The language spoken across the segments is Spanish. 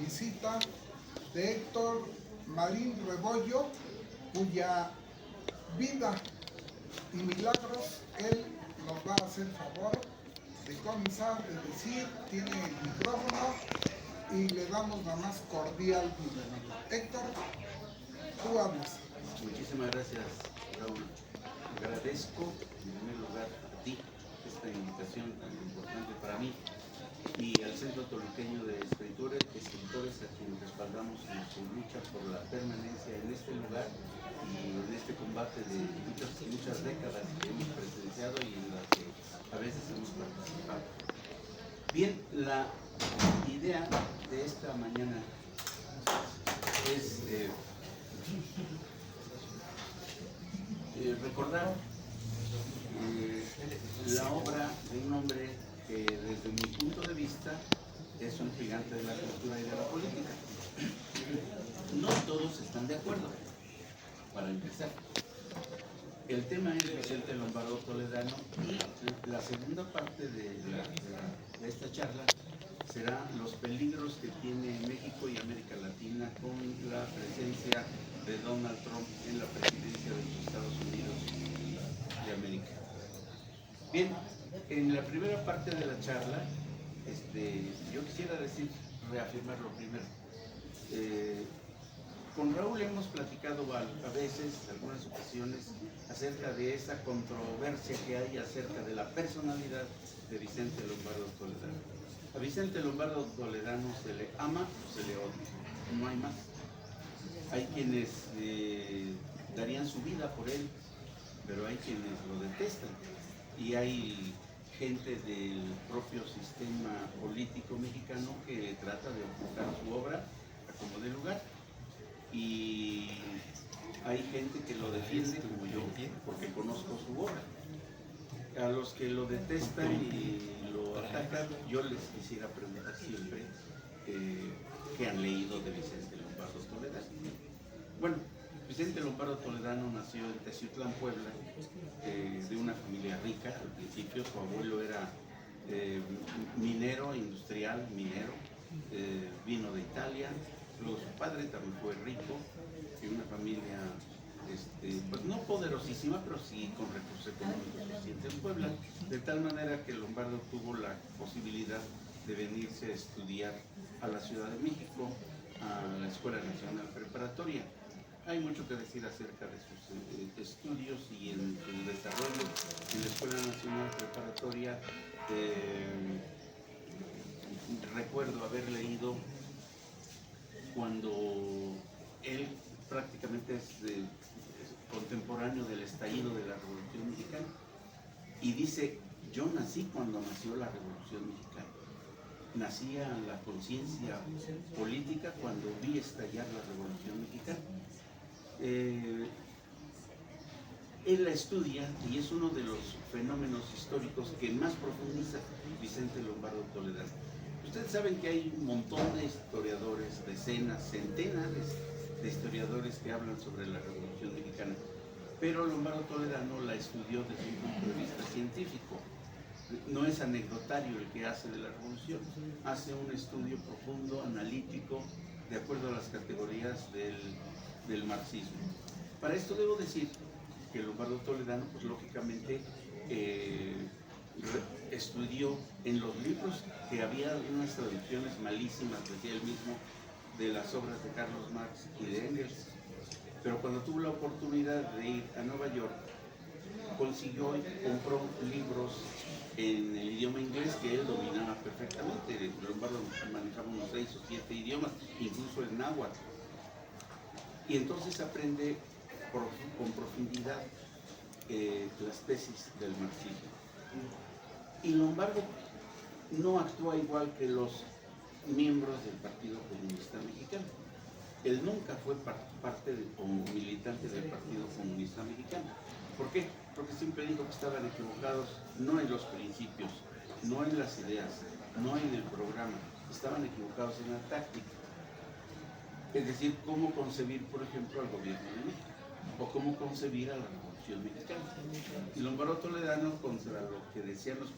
visita de Héctor Marín Rebollo, cuya vida y milagros él nos va a hacer favor de comenzar, es decir, tiene el micrófono y le damos la más cordial bienvenida. Héctor, tú hablas. Muchísimas gracias, Raúl. Agradezco en primer lugar a ti esta invitación tan importante para mí y al Centro Toluqueño de Escritores a quienes respaldamos en su lucha por la permanencia en este lugar y en este combate de muchas décadas que hemos presenciado y en las que a veces hemos participado. Bien, la idea de esta mañana es recordar la obra de un hombre que desde mi punto de vista es un gigante de la cultura y de la política. No todos están de acuerdo, para empezar. El tema es Vicente Lombardo Toledano y la segunda parte de esta charla será los peligros que tiene México y América Latina con la presencia de Donald Trump en la presidencia de los Estados Unidos de América. Bien, en la primera parte de la charla, yo quisiera reafirmar lo primero. Con Raúl hemos platicado a veces, en algunas ocasiones, acerca de esa controversia que hay acerca de la personalidad de Vicente Lombardo Toledano. A Vicente Lombardo Toledano se le ama o se le odia, no hay más. Hay quienes darían su vida por él, pero hay quienes lo detestan. Y hay gente del propio sistema político mexicano que trata de ocultar su obra a como dé lugar. Y hay gente que lo defiende como yo, porque conozco su obra. A los que lo detestan y lo atacan, yo les quisiera preguntar siempre qué han leído de Vicente Lombardo Toledano. Bueno, Vicente Lombardo Toledano nació en Teciutlán, Puebla, de una familia rica. Al principio su abuelo era industrial, vino de Italia. Luego su padre también fue rico, de una familia pues no poderosísima, pero sí con recursos económicos suficientes en Puebla, de tal manera que Lombardo tuvo la posibilidad de venirse a estudiar a la Ciudad de México, a la Escuela Nacional Preparatoria. Hay mucho que decir acerca de sus estudios y en su desarrollo en la Escuela Nacional Preparatoria. Recuerdo haber leído cuando él prácticamente es contemporáneo del estallido de la Revolución Mexicana y dice: yo nací cuando nació la Revolución Mexicana, nacía la conciencia política cuando vi estallar la Revolución Mexicana. Él la estudia y es uno de los fenómenos históricos que más profundiza Vicente Lombardo Toledano. Ustedes saben que hay un montón de historiadores, decenas, centenares de historiadores que hablan sobre la Revolución Mexicana, pero Lombardo Toledano la estudió desde un punto de vista científico. No es anecdotario el que hace de la Revolución, hace un estudio profundo, analítico, de acuerdo a las categorías del marxismo. Para esto debo decir que Lombardo Toledano, pues lógicamente, estudió en los libros que había unas traducciones malísimas, decía él mismo, de las obras de Carlos Marx y de Engels. Pero cuando tuvo la oportunidad de ir a Nueva York, consiguió y compró libros en el idioma inglés que él dominaba perfectamente. Lombardo manejaba unos 6 o 7 idiomas, incluso el náhuatl. Y entonces aprende con profundidad las tesis del marxismo. Y Lombardo no actúa igual que los miembros del Partido Comunista Mexicano. Él nunca fue parte o militante del Partido Comunista Mexicano. ¿Por qué? Porque siempre dijo que estaban equivocados, no en los principios, no en las ideas, no en el programa, estaban equivocados en la táctica. Es decir, cómo concebir, por ejemplo, al gobierno de México, o cómo concebir a la Revolución Mexicana. Y Lombardo Toledano, contra lo que decían los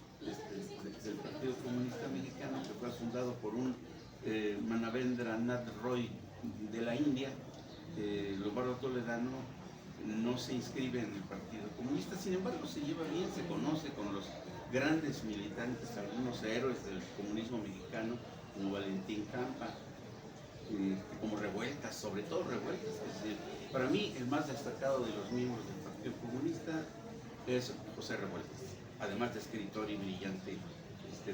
del Partido Comunista Mexicano, que fue fundado por un Manavendra Nath Roy de la India, Lombardo Toledano no se inscribe en el Partido Comunista, sin embargo se lleva bien, se conoce con los grandes militantes, algunos héroes del comunismo mexicano, como Valentín Campa, como Revueltas, sobre todo Revueltas. Es decir, para mí el más destacado de los miembros del Partido Comunista es José Revueltas, además de escritor y brillante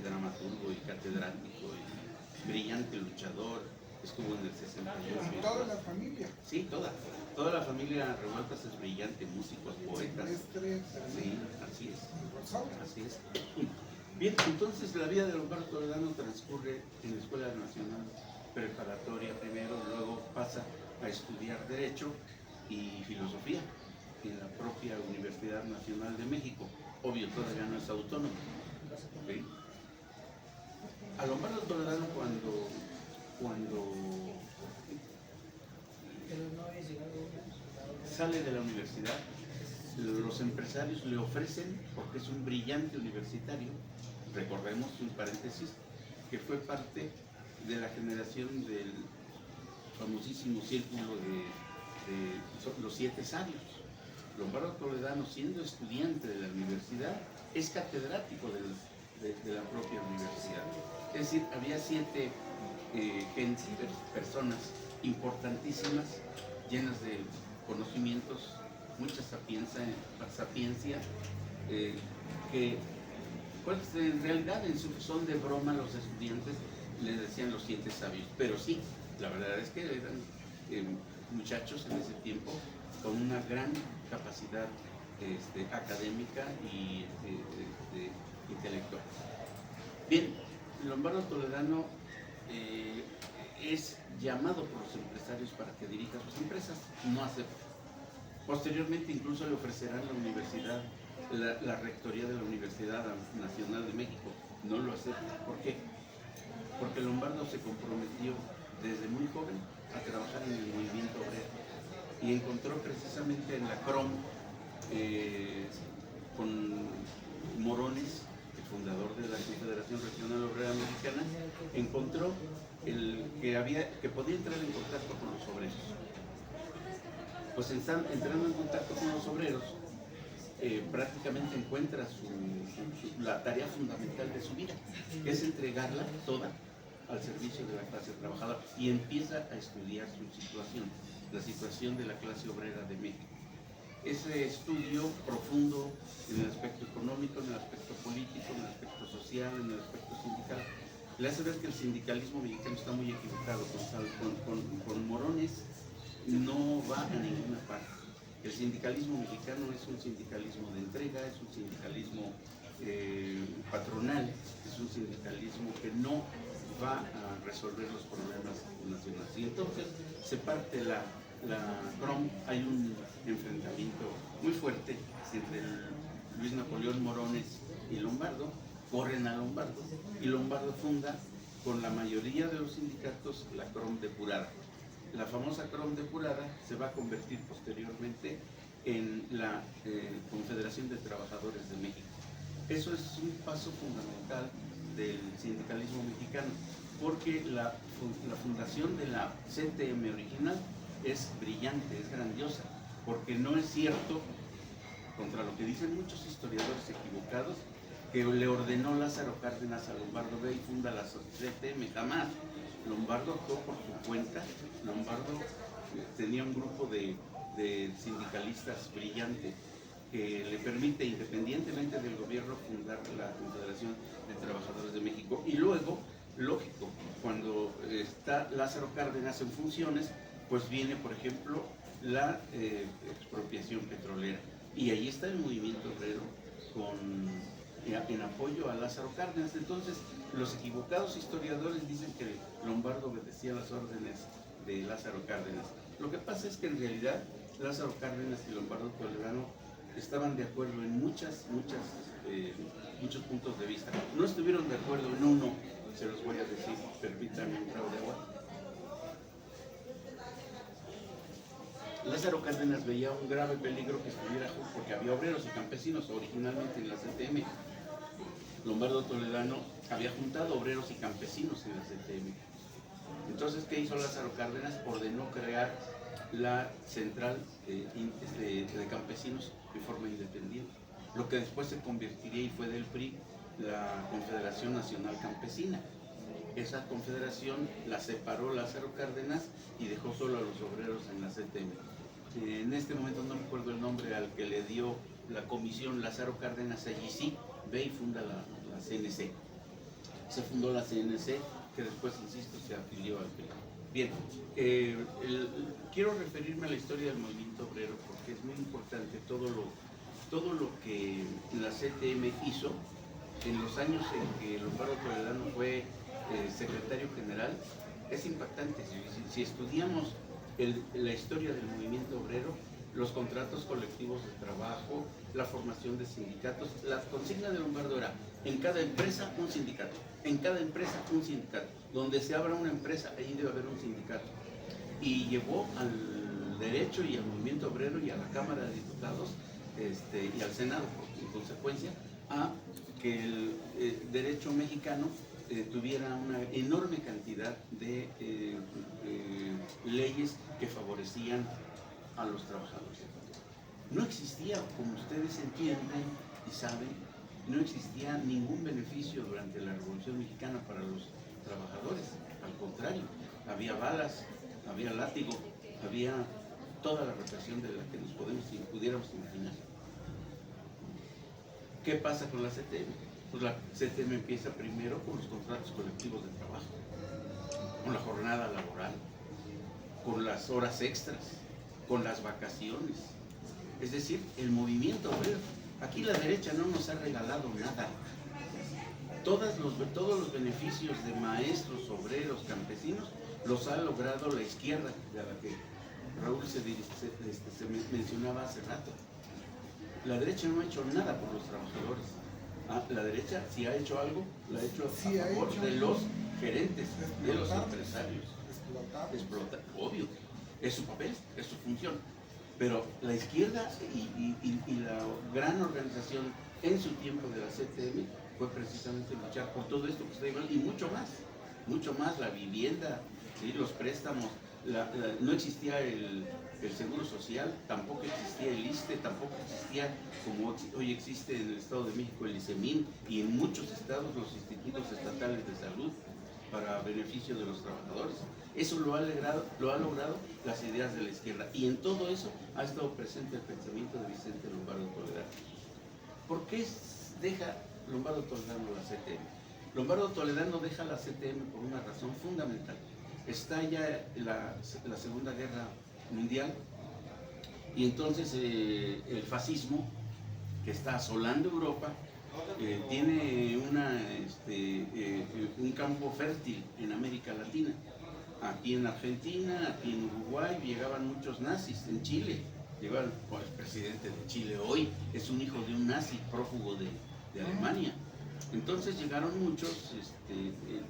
dramaturgo y catedrático y brillante luchador, estuvo en el 68. Y toda la familia. Sí, toda la familia Revueltas es brillante, músicos, poetas. Sí, así es. Así es. Bien, entonces la vida de Lombardo Toledano transcurre en la Escuela Nacional Preparatoria primero, luego pasa a estudiar Derecho y Filosofía en la propia Universidad Nacional de México. Obvio, todavía no es autónomo. ¿Okay? A Lombardo Toledano cuando sale de la universidad, los empresarios le ofrecen, porque es un brillante universitario, recordemos un paréntesis, que fue parte de la generación del famosísimo círculo de los 7 sabios. Lombardo Toledano, siendo estudiante de la universidad, es catedrático de la propia universidad. Es decir, había 7 personas importantísimas, llenas de conocimientos, mucha sapiencia, que pues, en realidad en su son de broma los estudiantes les decían los 7 sabios, pero sí, la verdad es que eran muchachos en ese tiempo con una gran capacidad académica y intelectual. Bien, Lombardo Toledano es llamado por los empresarios para que dirija sus empresas, no acepta. Posteriormente incluso le ofrecerán la universidad, la rectoría de la Universidad Nacional de México, no lo acepta. ¿Por qué? Porque Lombardo se comprometió desde muy joven a trabajar en el movimiento obrero y encontró precisamente en la CROM con Morones, el fundador de la Confederación Regional Obrera Mexicana, encontró que podía entrar en contacto con los obreros. Pues entrando en contacto con los obreros, prácticamente encuentra la tarea fundamental de su vida, que es entregarla toda al servicio de la clase trabajadora, y empieza a estudiar su situación, la situación de la clase obrera de México. Ese estudio profundo en el aspecto económico, en el aspecto político, en el aspecto social, en el aspecto sindical, le hace ver que el sindicalismo mexicano está muy equivocado. Con Morones no va a ninguna parte. El sindicalismo mexicano es un sindicalismo de entrega, es un sindicalismo patronal, es un sindicalismo que no va a resolver los problemas nacionales. Y entonces se parte la CROM, hay un enfrentamiento muy fuerte entre Luis Napoleón Morones y Lombardo, corren a Lombardo, y Lombardo funda con la mayoría de los sindicatos la CROM depurada. La famosa CROM depurada se va a convertir posteriormente en la Confederación de Trabajadores de México. Eso es un paso fundamental del sindicalismo mexicano, porque la fundación de la CTM original es brillante, es grandiosa, porque no es cierto, contra lo que dicen muchos historiadores equivocados, que le ordenó Lázaro Cárdenas a Lombardo: ve y funda la CTM. Jamás. Lombardo actuó por su cuenta. Lombardo tenía un grupo de sindicalistas brillante que le permite, independientemente del gobierno, fundar la Confederación de Trabajadores de México. Y luego, lógico, cuando está Lázaro Cárdenas en funciones, pues viene, por ejemplo, la expropiación petrolera. Y ahí está el movimiento obrero en apoyo a Lázaro Cárdenas. Entonces, los equivocados historiadores dicen que Lombardo obedecía las órdenes de Lázaro Cárdenas. Lo que pasa es que en realidad Lázaro Cárdenas y Lombardo Toledano estaban de acuerdo en muchos puntos de vista. No estuvieron de acuerdo en uno, se los voy a decir, permítanme un trago de agua. Lázaro Cárdenas veía un grave peligro que estuviera, porque había obreros y campesinos originalmente en la CTM. Lombardo Toledano había juntado obreros y campesinos en la CTM. Entonces, ¿qué hizo Lázaro Cárdenas? Ordenó crear la central de campesinos de forma independiente, lo que después se convertiría y fue del PRI la Confederación Nacional Campesina. Esa confederación la separó Lázaro Cárdenas y dejó solo a los obreros en la CTM. En este momento no recuerdo el nombre al que le dio la comisión Lázaro Cárdenas, allí sí ve y funda la CNC. Se fundó la CNC, que después, insisto, se afilió al PRI. Bien, quiero referirme a la historia del movimiento obrero porque es muy importante todo lo que la CTM hizo en los años en que Lombardo Toledano fue secretario general. Es impactante. Si estudiamos la historia del movimiento obrero, los contratos colectivos de trabajo, la formación de sindicatos, la consigna de Lombardo era: en cada empresa un sindicato, en cada empresa un sindicato, donde se abra una empresa, allí debe haber un sindicato. Y llevó al derecho y al movimiento obrero y a la Cámara de Diputados y al Senado, en consecuencia, a que el derecho mexicano tuviera una enorme cantidad de leyes que favorecían a los trabajadores. No existía, como ustedes entienden y saben, no existía ningún beneficio durante la Revolución Mexicana para los trabajadores. Al contrario, había balas, había látigo, había toda la represión de la que nos pudiéramos imaginar. ¿Qué pasa con la CTM? Pues la CTM empieza primero con los contratos colectivos de trabajo, con la jornada laboral, con las horas extras, con las vacaciones. Es decir, el movimiento obrero. Aquí la derecha no nos ha regalado nada. Todos los beneficios de maestros, obreros, campesinos, los ha logrado la izquierda, de la que Raúl se mencionaba hace rato. La derecha no ha hecho nada por los trabajadores. La derecha, si ha hecho algo, lo ha hecho a favor de los gerentes, de los empresarios. Explotar, obvio. Es su papel, es su función. Pero la izquierda y la gran organización en su tiempo de la CTM fue precisamente luchar por todo esto que está igual y mucho más, la vivienda, ¿sí? Los préstamos, no existía el seguro social, tampoco existía el ISSSTE, tampoco existía, como hoy existe en el Estado de México, el ISEMIN, y en muchos estados los institutos estatales de salud para beneficio de los trabajadores. Eso lo ha logrado las ideas de la izquierda, y en todo eso ha estado presente el pensamiento de Vicente Lombardo Toledano. ¿Por qué deja Lombardo Toledano la CTM? Lombardo Toledano deja la CTM por una razón fundamental. Está ya la Segunda Guerra Mundial, y entonces el fascismo, que está asolando Europa, tiene un campo fértil en América Latina. Aquí en Argentina, aquí en Uruguay, llegaban muchos nazis. En Chile, llegaba el presidente de Chile hoy, es un hijo de un nazi prófugo de Alemania. Entonces llegaron muchos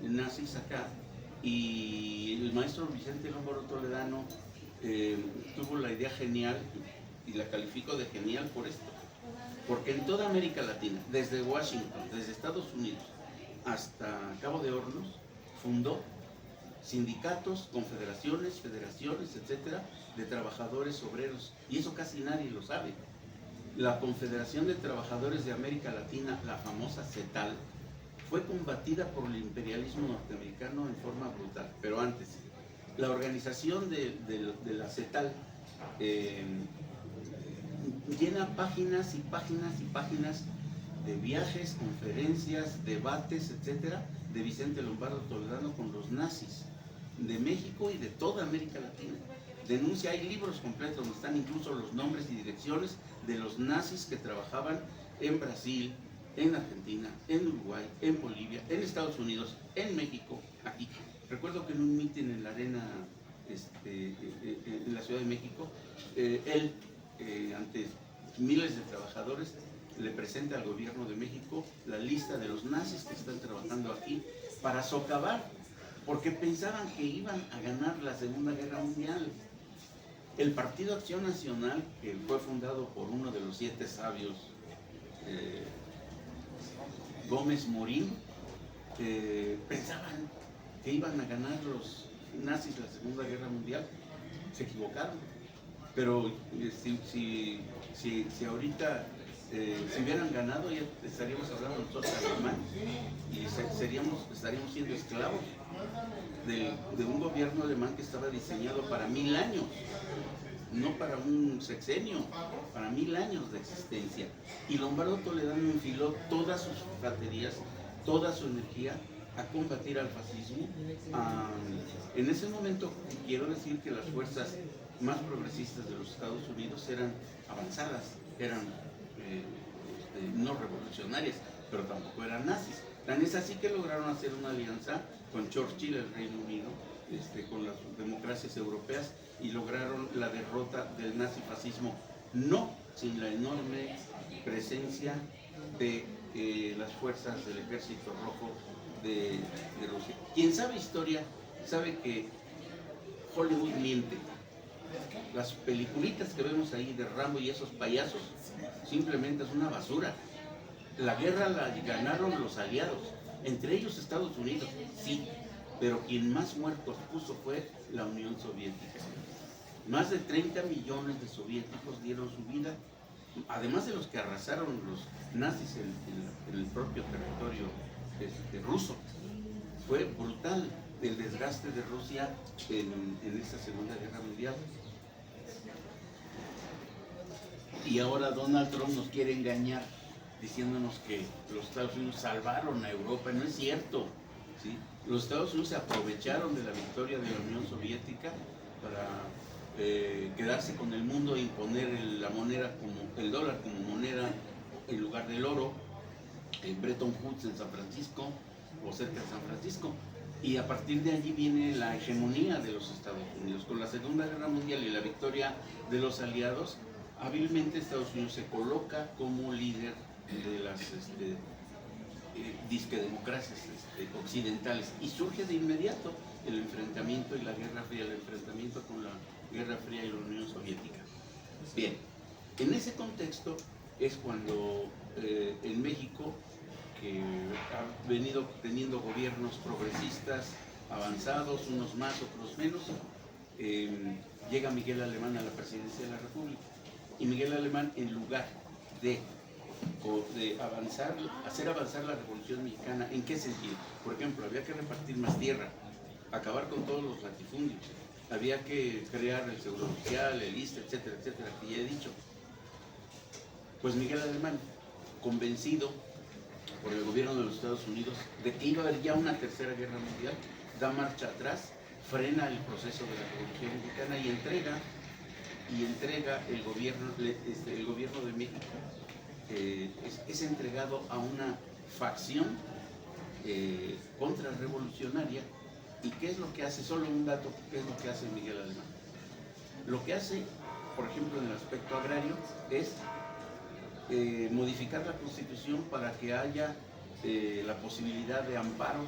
nazis acá, y el maestro Vicente Lombardo Toledano tuvo la idea genial, y la califico de genial por esto, porque en toda América Latina, desde Washington, desde Estados Unidos hasta Cabo de Hornos, fundó sindicatos, confederaciones, federaciones, etcétera, de trabajadores obreros, y eso casi nadie lo sabe. La Confederación de Trabajadores de América Latina, la famosa CETAL, fue combatida por el imperialismo norteamericano en forma brutal. Pero antes, la organización de la CETAL llena páginas y páginas y páginas de viajes, conferencias, debates, etcétera, de Vicente Lombardo Toledano con los nazis de México y de toda América Latina. Denuncia, hay libros completos donde están incluso los nombres y direcciones de los nazis que trabajaban en Brasil, en Argentina, en Uruguay, en Bolivia, en Estados Unidos, en México, aquí. Recuerdo que en un mitin en la arena, en la Ciudad de México, él, ante miles de trabajadores, le presenta al gobierno de México la lista de los nazis que están trabajando aquí para socavar, porque pensaban que iban a ganar la Segunda Guerra Mundial. El Partido Acción Nacional, que fue fundado por uno de los 7 sabios, Gómez Morín, pensaban que iban a ganar nazis la Segunda Guerra Mundial, se equivocaron. Pero si ahorita si hubieran ganado, ya estaríamos hablando nosotros alemán y estaríamos siendo esclavos de un gobierno alemán que estaba diseñado para 1000 años, no para un sexenio, para 1000 años de existencia. Y Lombardo Toledano enfiló todas sus baterías, toda su energía a combatir al fascismo. En ese momento quiero decir que las fuerzas más progresistas de los Estados Unidos eran avanzadas, eran no revolucionarias, pero tampoco eran nazis. Tan es así que lograron hacer una alianza con Churchill, el Reino Unido, con las democracias europeas, y lograron la derrota del nazifascismo, no sin la enorme presencia de las fuerzas del Ejército Rojo de Rusia. Quien sabe historia sabe que Hollywood miente. Las peliculitas que vemos ahí de Rambo y esos payasos simplemente es una basura. La guerra la ganaron los aliados, entre ellos Estados Unidos, sí, pero quien más muertos puso fue la Unión Soviética. Más de 30 millones de soviéticos dieron su vida, además de los que arrasaron los nazis en el propio territorio ruso. Fue brutal el desgaste de Rusia en esa Segunda Guerra Mundial. Y ahora Donald Trump nos quiere engañar diciéndonos que los Estados Unidos salvaron a Europa. No es cierto, ¿sí? Los Estados Unidos se aprovecharon de la victoria de la Unión Soviética para quedarse con el mundo e imponer la moneda el dólar como moneda en lugar del oro en Bretton Woods en San Francisco o cerca de San Francisco. Y a partir de allí viene la hegemonía de los Estados Unidos. Con la Segunda Guerra Mundial y la victoria de los aliados, hábilmente Estados Unidos se coloca como líder de las disque democracias occidentales, y surge de inmediato el enfrentamiento y la Guerra Fría, el enfrentamiento con la Guerra Fría y la Unión Soviética. Bien, en ese contexto es cuando en México, que ha venido teniendo gobiernos progresistas avanzados, unos más, otros menos, llega Miguel Alemán a la presidencia de la República. Y Miguel Alemán, en lugar de hacer avanzar la Revolución Mexicana, ¿en qué sentido? Por ejemplo, había que repartir más tierra, acabar con todos los latifundios, había que crear el Seguro Social, el ISSSTE, etcétera, etcétera, que ya he dicho. Pues Miguel Alemán, convencido por el gobierno de los Estados Unidos de que iba a haber ya una tercera guerra mundial, da marcha atrás, frena el proceso de la Revolución Mexicana y entrega el gobierno de México, es entregado a una facción contrarrevolucionaria. ¿Y qué es lo que hace? Solo un dato, ¿qué es lo que hace Miguel Alemán? Lo que hace, por ejemplo, en el aspecto agrario, es modificar la Constitución para que haya la posibilidad de amparo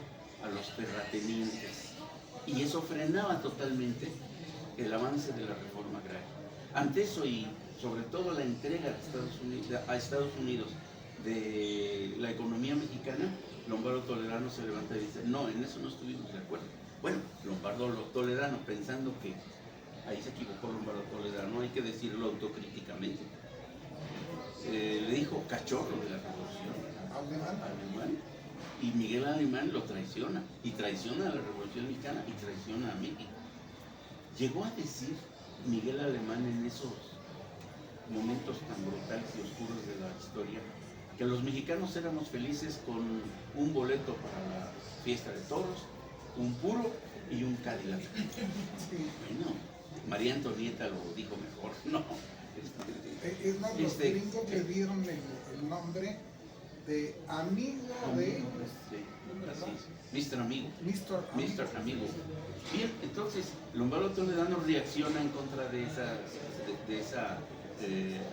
a los terratenientes. Y eso frenaba totalmente el avance de la reforma agraria. Ante eso, y sobre todo la entrega a Estados Unidos de la economía mexicana, Lombardo Toledano se levanta y dice: no, en eso no estuvimos de acuerdo. Bueno, Lombardo Toledano, pensando que ahí se equivocó Lombardo Toledano, hay que decirlo autocríticamente, le dijo cachorro de la revolución alemán, y Miguel Alemán lo traiciona, y traiciona a la Revolución Mexicana y traiciona a México. Llegó a decir Miguel Alemán en esos momentos tan brutales y oscuros de la historia que los mexicanos éramos felices con un boleto para la fiesta de toros, un puro y un Cadillac. Bueno, María Antonieta lo dijo mejor, ¿no? Es más, los gringos le dieron el nombre de amigo de ellos. Mr. Amigo. Mr. Amigo. Bien, entonces Lombardo Toledano reacciona en contra de esa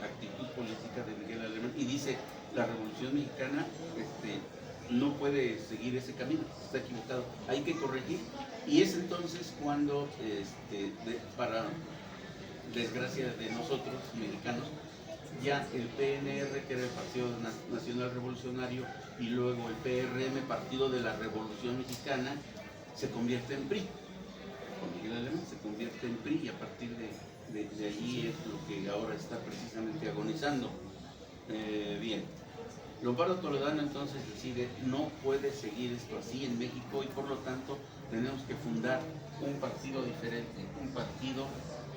actitud política de Miguel Alemán y dice: la Revolución Mexicana no puede seguir ese camino, está equivocado, hay que corregir. Y es entonces cuando, para desgracia de nosotros, mexicanos, ya el PNR, que era el Partido Nacional Revolucionario, y luego el PRM, Partido de la Revolución Mexicana, se convierte en PRI, con convierte en PRI y a partir de allí es lo que ahora está precisamente agonizando. Bien, Lombardo Toledano entonces decide, no puede seguir esto así en México y por lo tanto tenemos que fundar un partido diferente, un partido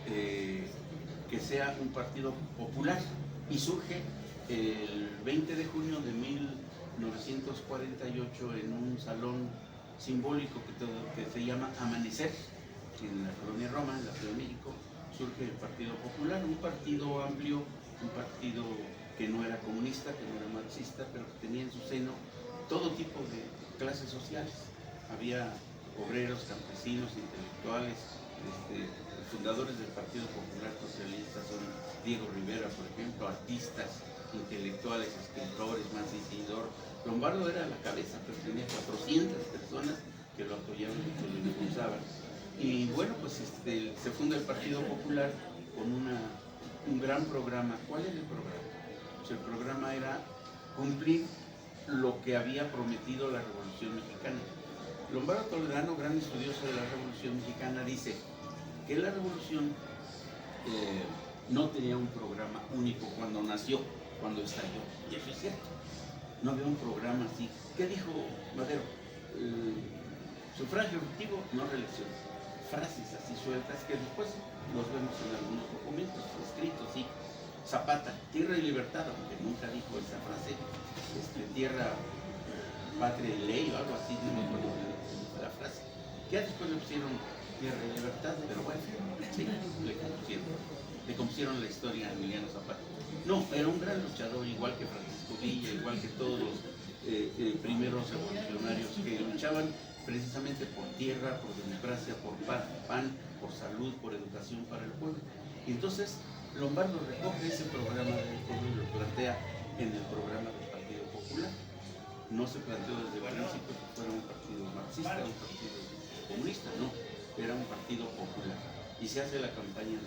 que sea un partido popular, y surge el 20 de junio de 1948 en un salón simbólico que se llama Amanecer, en la colonia Roma, en la Ciudad de México. Surge el Partido Popular, un partido amplio, un partido que no era comunista, que no era marxista, pero que tenía en su seno todo tipo de clases sociales. Había obreros, campesinos, intelectuales. Los fundadores del Partido Popular Socialista son Diego Rivera, por ejemplo, artistas, intelectuales, escritores, Mansi Isidor. Lombardo era la cabeza, pero tenía 400 personas que lo apoyaban y que lo impulsaban. Y bueno, pues se funda el Partido Popular con un gran programa. ¿Cuál era el programa? Pues el programa era cumplir lo que había prometido la Revolución Mexicana. Lombardo Toledano, gran estudioso de la Revolución Mexicana, dice que la Revolución no tenía un programa único cuando nació, cuando estalló. Y eso es cierto. No había un programa así. ¿Qué dijo Madero? Sufragio efectivo, no reelección. Frases así sueltas que después los vemos en algunos documentos escritos, sí. Zapata, tierra y libertad, aunque nunca dijo esa frase. Tierra, patria y ley o algo así, no me acuerdo de la frase. Ya después le pusieron tierra y libertad, pero bueno, sí, le compusieron la historia a Emiliano Zapata. No, era un gran luchador, igual que Francisco Villa, igual que todos los primeros revolucionarios que luchaban precisamente por tierra, por democracia, por pan, por salud, por educación para el pueblo. Y entonces Lombardo recoge ese programa del pueblo y lo plantea en el programa del Partido Popular. No se planteó desde el principio que fuera un partido marxista, un partido comunista, no, era un partido popular. Y se hace la campaña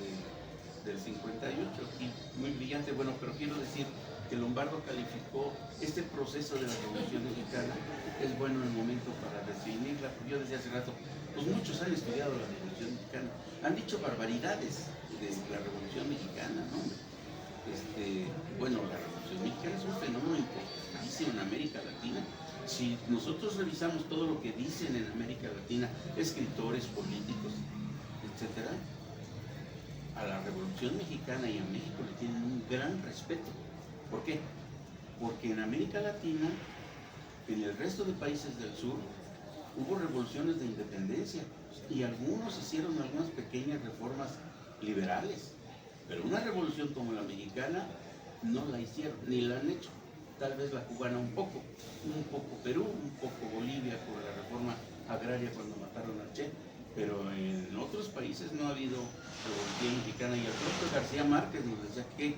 del 58, y muy brillante. Bueno, pero quiero decir que Lombardo calificó este proceso de la Revolución Mexicana, es bueno el momento para definirla. Yo decía hace rato, pues muchos han estudiado la Revolución Mexicana, han dicho barbaridades de la Revolución Mexicana, ¿no? Bueno, la Revolución Mexicana es un fenómeno importantísimo en América Latina. Si nosotros revisamos todo lo que dicen en América Latina, escritores, políticos, etcétera, a la Revolución Mexicana y a México le tienen un gran respeto. ¿Por qué? Porque en América Latina, en el resto de países del sur, hubo revoluciones de independencia y algunos hicieron algunas pequeñas reformas liberales, pero una revolución como la mexicana no la hicieron, ni la han hecho. Tal vez la cubana un poco Perú, un poco Bolivia por la reforma agraria cuando mataron a Che, pero en otros países no ha habido revolución mexicana. Y el propio García Márquez nos decía que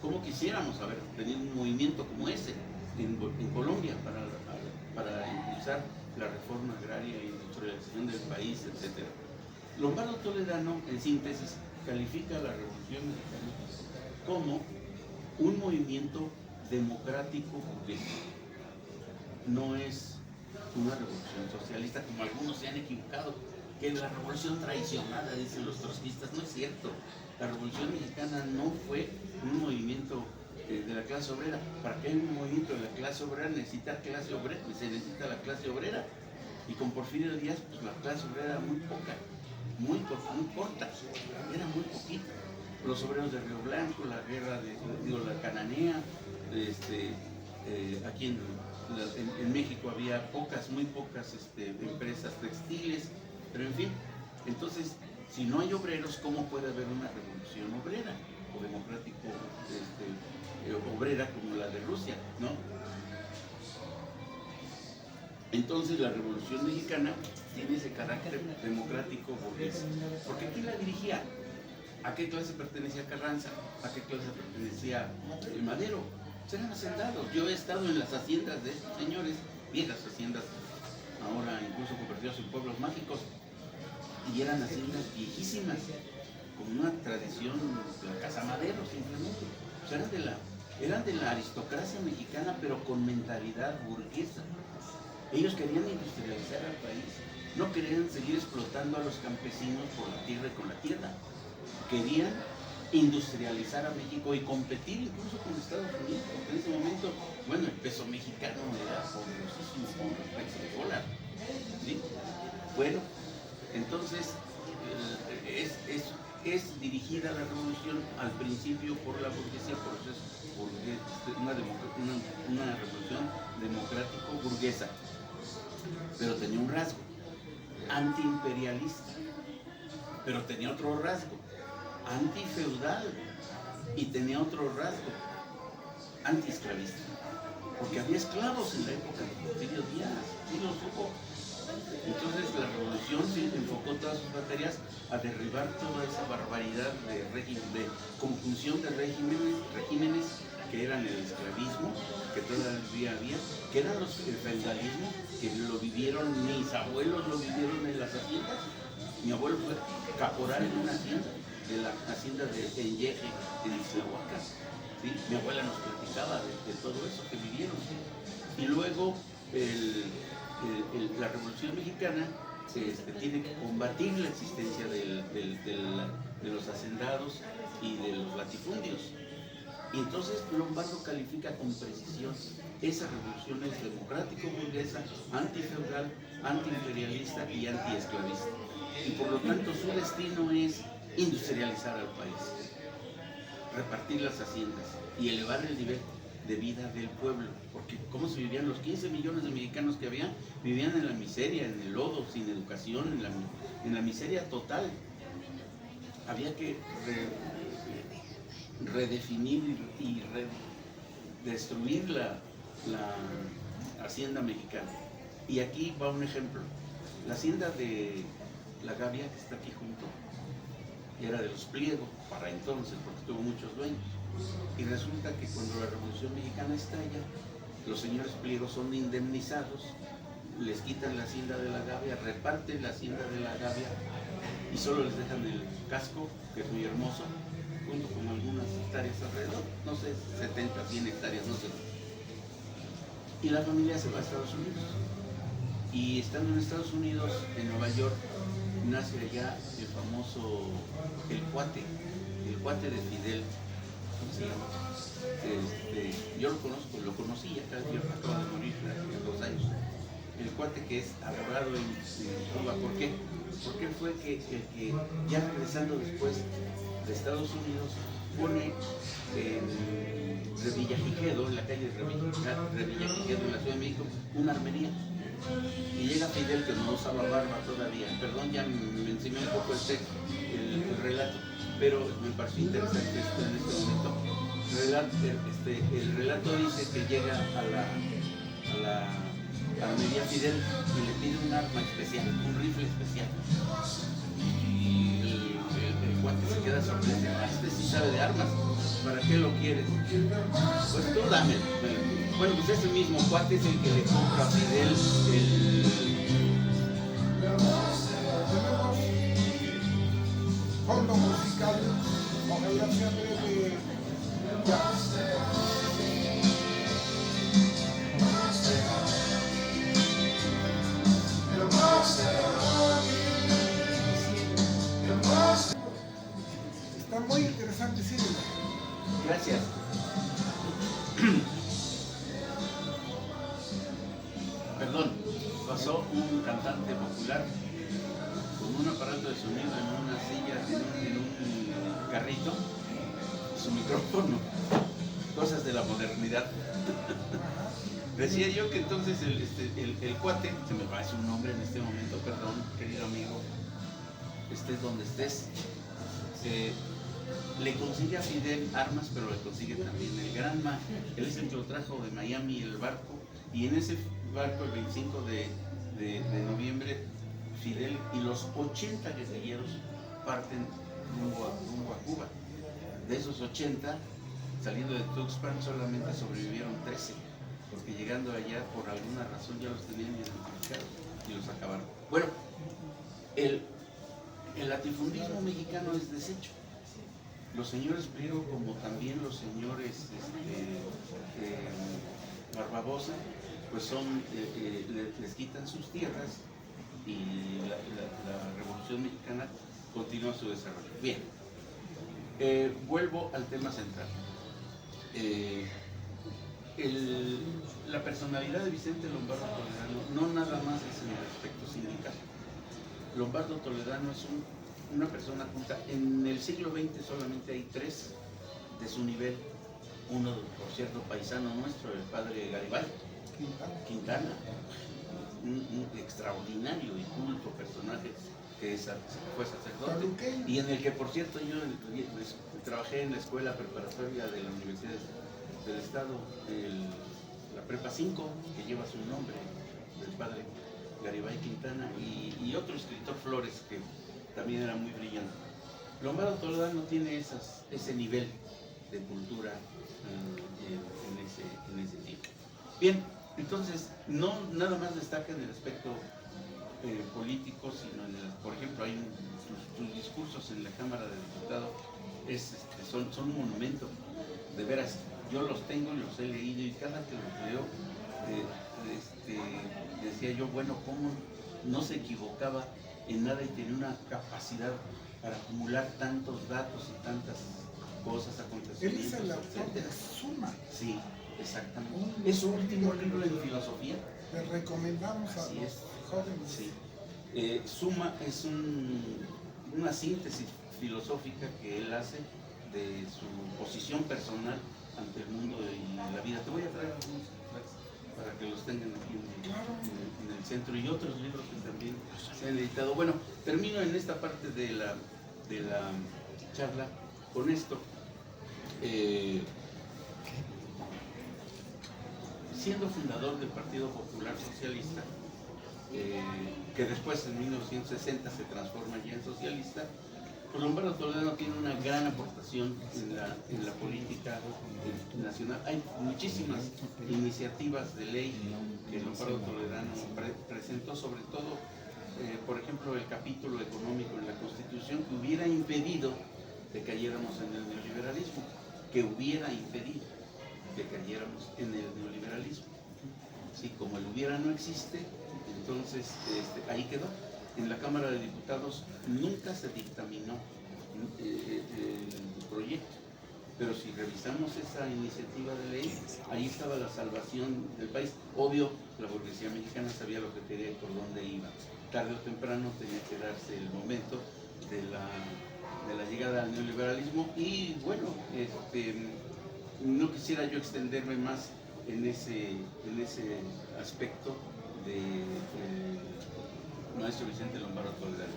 cómo quisiéramos haber tenido un movimiento como ese en Colombia para impulsar la reforma agraria y la industrialización del país, etc. Lombardo Toledano, en síntesis, califica a la Revolución Mexicana como un movimiento democrático burgués. No es una revolución socialista, como algunos se han equivocado, que la revolución traicionada, dicen los trotskistas. No es cierto. La Revolución Mexicana no fue un movimiento de la clase obrera. Para que haya un movimiento de la clase obrera se necesita la clase obrera. Y con Porfirio Díaz, pues la clase obrera era muy poca, muy corta, era muy poquita. Los obreros de Río Blanco, la guerra la Cananea, aquí en México había muy pocas empresas textiles, pero en fin. Entonces, si no hay obreros, ¿cómo puede haber una revolución obrera o democrático obrera como la de Rusia, ¿no? Entonces la Revolución Mexicana tiene ese carácter democrático burgués. Porque ¿quién la dirigía? ¿A qué clase pertenecía Carranza? ¿A qué clase pertenecía Madero? Eran hacendados. Yo he estado en las haciendas de estos señores, viejas haciendas, ahora incluso convertidos en pueblos mágicos, y eran haciendas viejísimas, con una tradición de la Casa Madero, simplemente. O sea, eran de la aristocracia mexicana, pero con mentalidad burguesa. Ellos querían industrializar al país, No querían seguir explotando a los campesinos por la tierra y con la tierra. Querían industrializar a México y competir incluso con Estados Unidos, porque en ese momento, bueno, el peso mexicano era poderosísimo con respecto al dólar, ¿sí? Bueno, entonces es dirigida la revolución al principio por la burguesía, porque es una revolución democrático-burguesa, pero tenía un rasgo antiimperialista, pero tenía otro rasgo antifeudal y tenía otro rasgo antiesclavista, porque había esclavos en la época de Porfirio Díaz, ¿sí lo supo? Entonces la revolución sí enfocó todas sus baterías a derribar toda esa barbaridad de conjunción de regímenes que eran el esclavismo, que todavía había, que eran el feudalismo, que lo vivieron, mis abuelos lo vivieron en las haciendas. Mi abuelo fue caporal en una hacienda, de la hacienda de Enyeje, en Ixtlahuaca, ¿sí? Mi abuela nos platicaba de todo eso que vivieron. Y luego la Revolución Mexicana tiene que combatir la existencia de los hacendados y de los latifundios. Y entonces Lombardo califica con precisión: esa revolución es democrático-burguesa, antifeudal, antiimperialista y antiesclavista. Y por lo tanto su destino es industrializar al país, repartir las haciendas y elevar el nivel de vida del pueblo, porque ¿cómo se vivían? Los 15 millones de mexicanos que había, vivían en la miseria, en el lodo, sin educación, en la miseria total. Había que redefinir y destruir la hacienda mexicana. Y aquí va un ejemplo. La hacienda de La Gavia, que está aquí junto, era de los Pliego para entonces, porque tuvo muchos dueños. Y resulta que cuando la Revolución Mexicana estalla, los señores Pliego son indemnizados, les quitan la hacienda de La Gavia, reparten la hacienda de La Gavia y solo les dejan el casco, que es muy hermoso, junto con algunas hectáreas alrededor, no sé, 70, 100 hectáreas, no sé. Y la familia se va a Estados Unidos. Y estando en Estados Unidos, en Nueva York, nace allá el famoso, el cuate de Fidel. ¿Cómo se llama? Yo lo conocí acá, yo acabo de morir hace 2 años. El cuate que es abogado en Cuba. ¿Por qué? Porque él fue el que ya regresando después de Estados Unidos pone en Revillagigedo, en la calle Revillagigedo, en la Ciudad de México, una armería. Y llega Fidel, que no usaba barba todavía. Perdón, ya me encimé un poco el relato, pero me pareció interesante esto en este momento. El relato dice que llega a la armería Fidel y le pide un arma especial, un rifle especial. Y el cuate se queda sorprendido: este sí sabe de armas, ¿para qué lo quieres? Pues tú dame. Bueno, pues ese mismo cuate es el que le compra a Fidel fondo musical con el de jazz. Está muy interesante, sí. Gracias. Perdón, pasó un cantante popular con un aparato de sonido en una silla, en un carrito, su micrófono, cosas de la modernidad. Decía yo que entonces el cuate, se me va a decir un nombre en este momento, perdón, querido amigo, estés donde estés, le consigue a Fidel armas, pero le consigue también el Granma. Él es el que lo trajo de Miami, el barco, y en ese barco, el 25 de noviembre, Fidel y los 80 guerrilleros parten rumbo a Cuba. De esos 80, saliendo de Tuxpan, solamente sobrevivieron 13, porque llegando allá, por alguna razón, ya los tenían identificados y los acabaron. Bueno, el latifundismo mexicano es deshecho. Los señores Pliego, como también los señores Barbabosa, pues les quitan sus tierras y la Revolución Mexicana continúa su desarrollo. Bien, vuelvo al tema central. La personalidad de Vicente Lombardo Toledano no nada más es en el aspecto sindical. Lombardo Toledano es una persona culta. En el siglo XX solamente hay 3 de su nivel. Uno, por cierto, paisano nuestro, el padre Garibay Quintana, un extraordinario y culto personaje que fue sacerdote, y en el que, por cierto, yo trabajé en la escuela preparatoria de la Universidad del Estado, la Prepa 5, que lleva su nombre, del padre Garibay Quintana, y otro escritor, Flores, que también era muy brillante. Lombardo Toledano tiene ese nivel de cultura en ese tiempo. Bien, entonces, no nada más destaca en el aspecto político, sino por ejemplo, hay sus discursos en la Cámara de Diputados son un monumento, de veras. Yo los tengo y los he leído, y cada que los leo decía yo, bueno, cómo no se equivocaba en nada y tenía una capacidad para acumular tantos datos y tantas cosas, acontecimientos. Él es el autor de Suma. Sí, exactamente. Es su último libro en filosofía. Le recomendamos a los jóvenes. Sí. Suma es una síntesis filosófica que él hace de su posición personal ante el mundo y la vida. Te voy a traer algunos para que los tengan aquí en el centro, y otros libros que también se han editado. Bueno, termino en esta parte de la charla con esto. Siendo fundador del Partido Popular Socialista, que después en 1960 se transforma ya en socialista, pues Lombardo Toledano tiene una gran aportación en la política nacional. Hay muchísimas iniciativas de ley que Lombardo Toledano presentó, sobre todo, por ejemplo, el capítulo económico en la Constitución, que hubiera impedido que cayéramos en el neoliberalismo, Sí, como el hubiera no existe, entonces ahí quedó. En la Cámara de Diputados nunca se dictaminó el proyecto, pero si revisamos esa iniciativa de ley, ahí estaba la salvación del país. Obvio, la burguesía mexicana sabía lo que quería y por dónde iba. Tarde o temprano tenía que darse el momento de la llegada al neoliberalismo, y bueno, no quisiera yo extenderme más en ese aspecto de maestro Vicente Lombardo Toledano.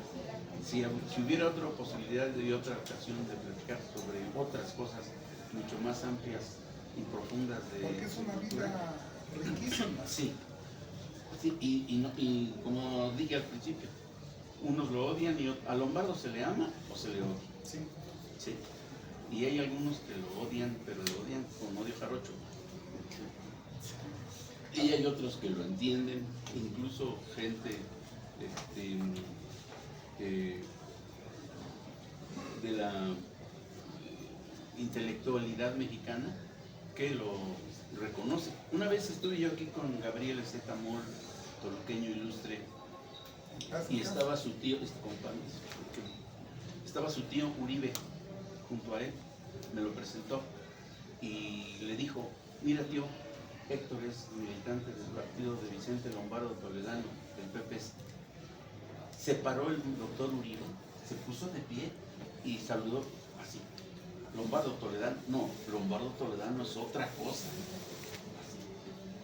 Si hubiera otra posibilidad y otra ocasión de platicar sobre otras cosas mucho más amplias y profundas porque es una vida riquísima. Sí, y como dije al principio, unos lo odian y a Lombardo se le ama o se le odia. Sí. Y hay algunos que lo odian, pero lo odian con odio jarocho. Y hay otros que lo entienden, incluso gente de la intelectualidad mexicana que lo reconoce. Una vez estuve yo aquí con Gabriel Z. Moll, toluqueño ilustre, y estaba su tío, estaba su tío Uribe junto a él, me lo presentó y le dijo: mira, tío, Héctor es militante del partido de Vicente Lombardo Toledano, del PP. Se paró el doctor Uribe, se puso de pie y saludó así: Lombardo Toledano, no, Lombardo Toledano es otra cosa.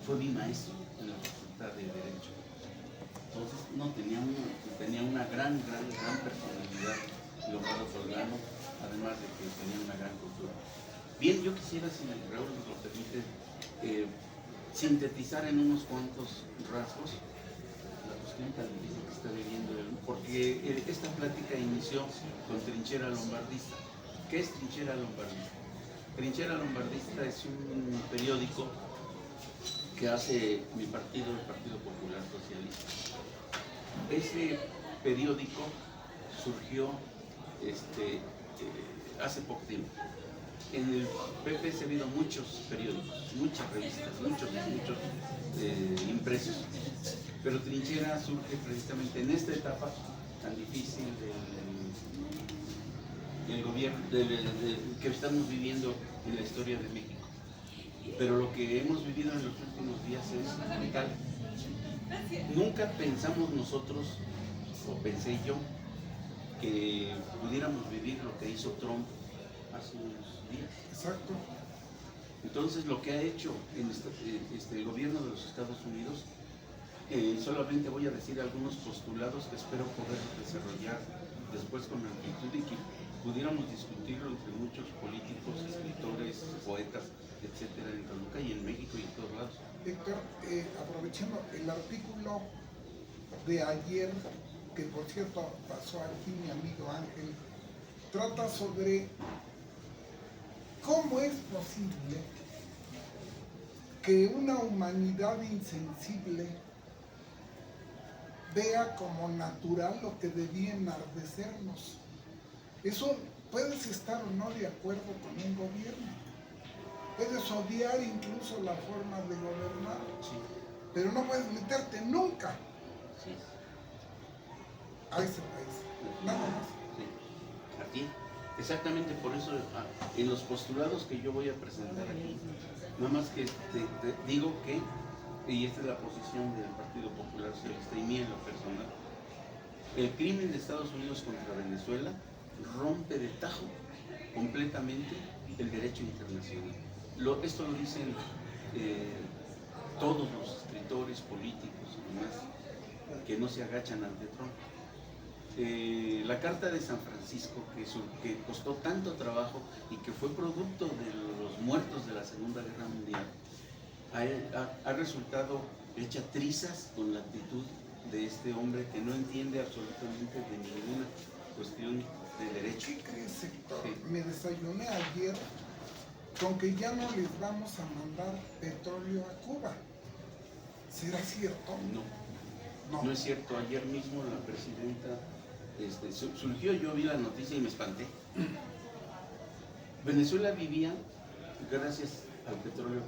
Fue mi maestro en la Facultad de Derecho. Entonces, no, tenía una gran personalidad Lombardo Toledano, además de que tenía una gran cultura. Bien, yo quisiera, si Raúl nos lo permite, sintetizar en unos cuantos rasgos la cuestión tan difícil que está viviendo él, porque esta plática inició con Trinchera Lombardista. ¿Qué es Trinchera Lombardista? Trinchera Lombardista es un periódico que hace mi partido, el Partido Popular Socialista. Ese periódico surgió hace poco tiempo. En el PP se ha habido muchos periódicos, muchas revistas, muchos impresos. Pero trinchera surge precisamente en esta etapa tan difícil del gobierno que estamos viviendo en la historia de México. Pero lo que hemos vivido en los últimos días es vital. Nunca pensamos nosotros, o pensé yo, que pudiéramos vivir lo que hizo Trump hace unos días. Exacto. Entonces, lo que ha hecho en el gobierno de los Estados Unidos, solamente voy a decir algunos postulados que espero poder desarrollar después con amplitud y que pudiéramos discutirlo entre muchos políticos, escritores, poetas, etcétera, en Toluca y en México y en todos lados. Héctor, aprovechando el artículo de ayer, que por cierto pasó aquí mi amigo Ángel, trata sobre cómo es posible que una humanidad insensible vea como natural lo que debía enardecernos. Eso puedes estar o no de acuerdo con un gobierno, puedes odiar incluso la forma de gobernar, Sí. pero no puedes meterte nunca Sí. a ese país, nada más. Sí. Aquí, exactamente por eso, en los postulados que yo voy a presentar aquí, nada más que te digo que, y esta es la posición del Partido Popular Socialista y mía en lo personal, el crimen de Estados Unidos contra Venezuela rompe de tajo completamente el derecho internacional. Esto lo dicen todos los escritores, políticos y demás que no se agachan ante Trump. La Carta de San Francisco, que costó tanto trabajo y que fue producto de los muertos de la Segunda Guerra Mundial, ha resultado hecha trizas con la actitud de este hombre que no entiende absolutamente de ninguna cuestión de derecho. ¿Qué crees, Héctor? Sí. Me desayuné ayer con que ya no les vamos a mandar petróleo a Cuba. ¿Será cierto? No es cierto. Ayer mismo la presidenta surgió, yo vi la noticia y me espanté. Venezuela vivía gracias al petróleo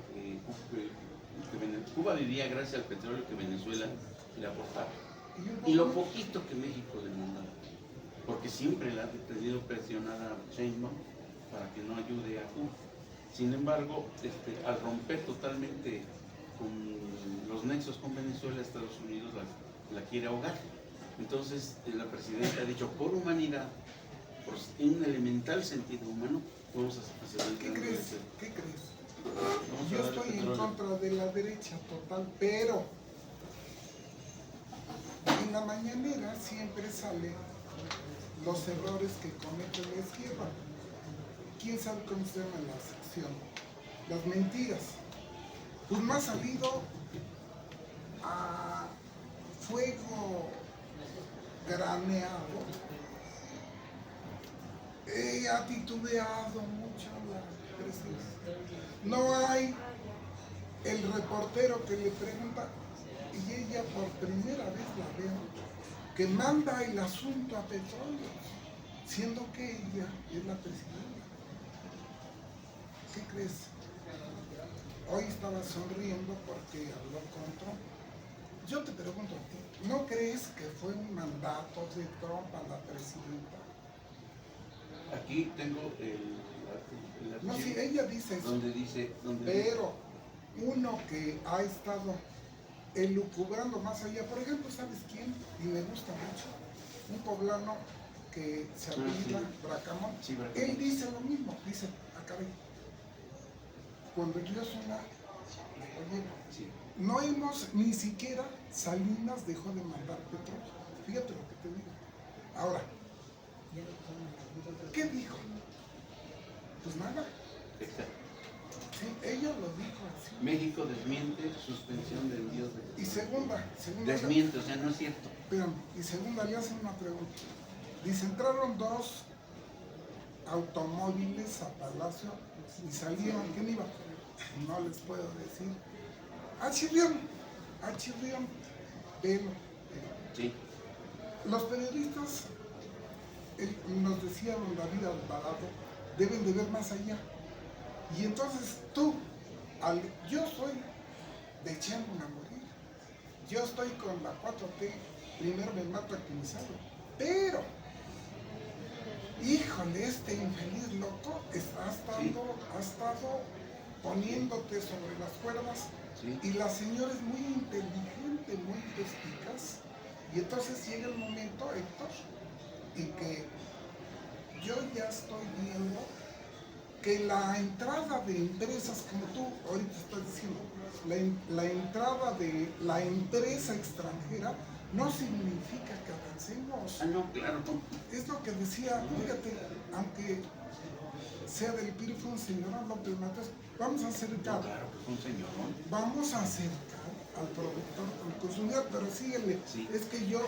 Cuba vivía gracias al petróleo que Venezuela le aportaba. Y lo poquito que México le mandaba. Porque siempre la ha tenido presionada Sheinbaum para que no ayude a Cuba. Sin embargo, al romper totalmente con los nexos con Venezuela, Estados Unidos la quiere ahogar. Entonces, la presidenta ha dicho, por humanidad, por un elemental sentido humano, vamos a hacer el ¿Qué crees? ¿Qué crees? Vamos a Yo dar el estoy en petróleo. contra de la derecha total, pero en la mañanera siempre salen los errores que comete la izquierda. ¿Quién sabe cómo se llama la sección? Las mentiras. Pues me ha salido a fuego graneado. He titubeado mucho la presencia. No hay el reportero que le pregunta, y ella por primera vez la veo, que manda el asunto a Petróleo, siendo que ella es la presidenta. ¿Qué crees? Hoy estaba sonriendo porque habló con Trump. Yo te pregunto a ti, ¿no crees que fue un mandato de Trump a la presidenta? Aquí tengo el No, archivo sí, ella dice eso, donde dice, pero uno que ha estado elucubrando más allá, por ejemplo, ¿sabes quién? Y me gusta mucho, un poblano que se apellida sí. Bracamón. Sí, Bracamón. Él dice lo mismo, dice, caray, cuando yo sola, oye, Sí. no hemos, ni siquiera Salinas dejó de mandar petróleo. Fíjate lo que te digo. Ahora, ¿qué dijo? Pues nada. Exacto. Sí, ella lo dijo así. México desmiente suspensión de envíos de Y segunda, desmiente, o sea, no es cierto. espérame, y segunda le hacen una pregunta. Dice, entraron dos automóviles a Palacio y salieron, ¿quién iba? No les puedo decir. Chirrión, velo. Sí. Los periodistas, nos decía don David Alvarado, deben de ver más allá. Y entonces tú, yo soy de echando a morir. yo estoy con la 4T, primero me mato a quien sabe. Pero, híjole, este infeliz loco ha estado poniéndote sobre las cuerdas. Sí. Y la señora es muy inteligente, muy perspicaz. Y entonces llega el momento, Héctor, en que yo ya estoy viendo que la entrada de empresas, como tú ahorita estás diciendo, la entrada de la empresa extranjera no significa que avancemos. Ah, no, claro. Es lo que decía, fíjate, aunque sea del PRI, fue un señor López Mateos, vamos a acercar, No, claro, que fue un señor, ¿no? vamos a acercar al productor, al consumidor, pero síguele. Sí. Es que yo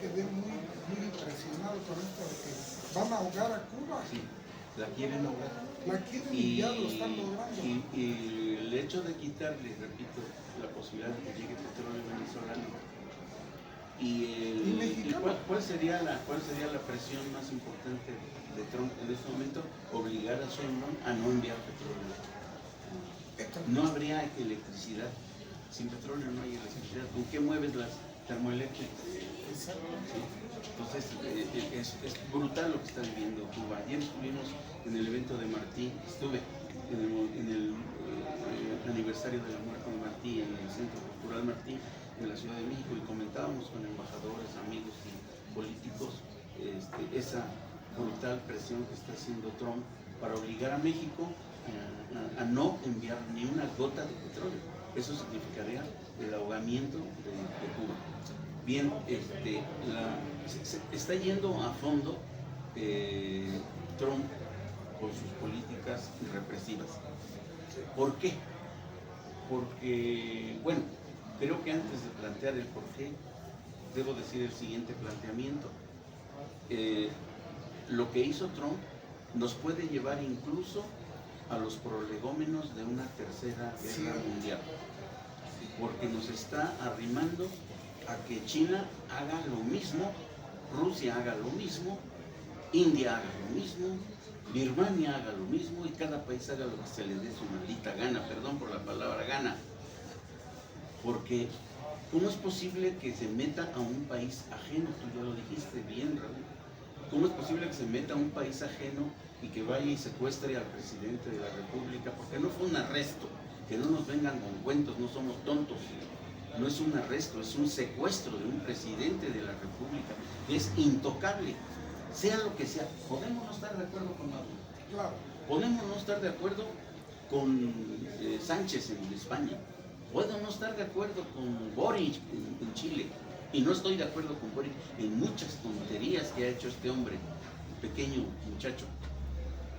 quedé muy impresionado con esto de que van a ahogar a Cuba. Sí, la quieren ahogar. La quieren y ya lo están logrando. Y el hecho de quitarle, repito, la posibilidad de que llegue petróleo venezolano ¿Y mexicano? ¿cuál sería la presión más importante de Trump en este momento? Obligar a Sheinbaum a no enviar petróleo. No habría electricidad. Sin petróleo no hay electricidad. ¿Con qué mueves las termoeléctricas? Exacto. ¿Sí? Entonces es brutal lo que está viviendo Cuba. Ayer estuvimos en el evento de Martí, estuve en el aniversario de la muerte de Martí en el Centro Cultural Martí en la Ciudad de México y comentábamos con embajadores, amigos y políticos esa brutal presión que está haciendo Trump para obligar a México a no enviar ni una gota de petróleo. Eso significaría el ahogamiento de Cuba. Bien, se está yendo a fondo Trump con sus políticas represivas. ¿Por qué? Porque, bueno, creo que antes de plantear el por qué, debo decir el siguiente planteamiento. Lo que hizo Trump nos puede llevar incluso a los prolegómenos de una tercera guerra mundial, porque nos está arrimando a que China haga lo mismo, Rusia haga lo mismo, India haga lo mismo, Birmania haga lo mismo y cada país haga lo que se le dé su maldita gana, perdón por la palabra gana, porque ¿cómo es posible que se meta a un país ajeno? Tú ya lo dijiste bien, Raúl. ¿Cómo es posible que se meta a un país ajeno y que vaya y secuestre al presidente de la República? Porque no fue un arresto, que no nos vengan con cuentos, no somos tontos. No es un arresto, es un secuestro de un presidente de la República. Es intocable, sea lo que sea. Podemos no estar de acuerdo con Maduro. Claro. Podemos no estar de acuerdo con Sánchez en España. Puedo no estar de acuerdo con Boric en Chile. Y no estoy de acuerdo con Boric en muchas tonterías que ha hecho este hombre, pequeño muchacho,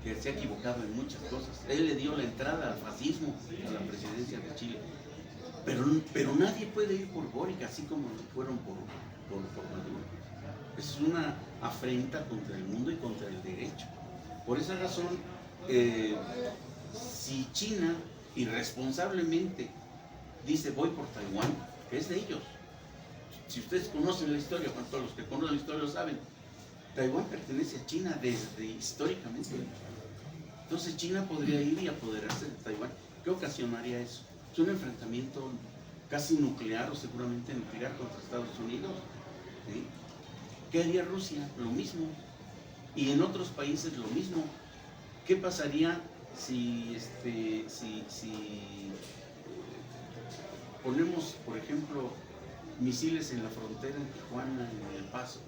que se ha equivocado en muchas cosas. Él le dio la entrada al fascismo, a la presidencia de Chile. Pero nadie puede ir por Boric así como fueron por Maduro. Es una afrenta contra el mundo y contra el derecho. Por esa razón, si China irresponsablemente dice voy por Taiwán, que es de ellos. Si ustedes conocen la historia, bueno, todos los que conocen la historia lo saben, Taiwán pertenece a China desde históricamente. Entonces China podría ir y apoderarse de Taiwán. ¿Qué ocasionaría eso? Es un enfrentamiento casi nuclear o seguramente nuclear contra Estados Unidos. ¿Sí? ¿Qué haría Rusia? Lo mismo. Y en otros países lo mismo. ¿Qué pasaría si ponemos, por ejemplo, misiles en la frontera en Tijuana, en El Paso?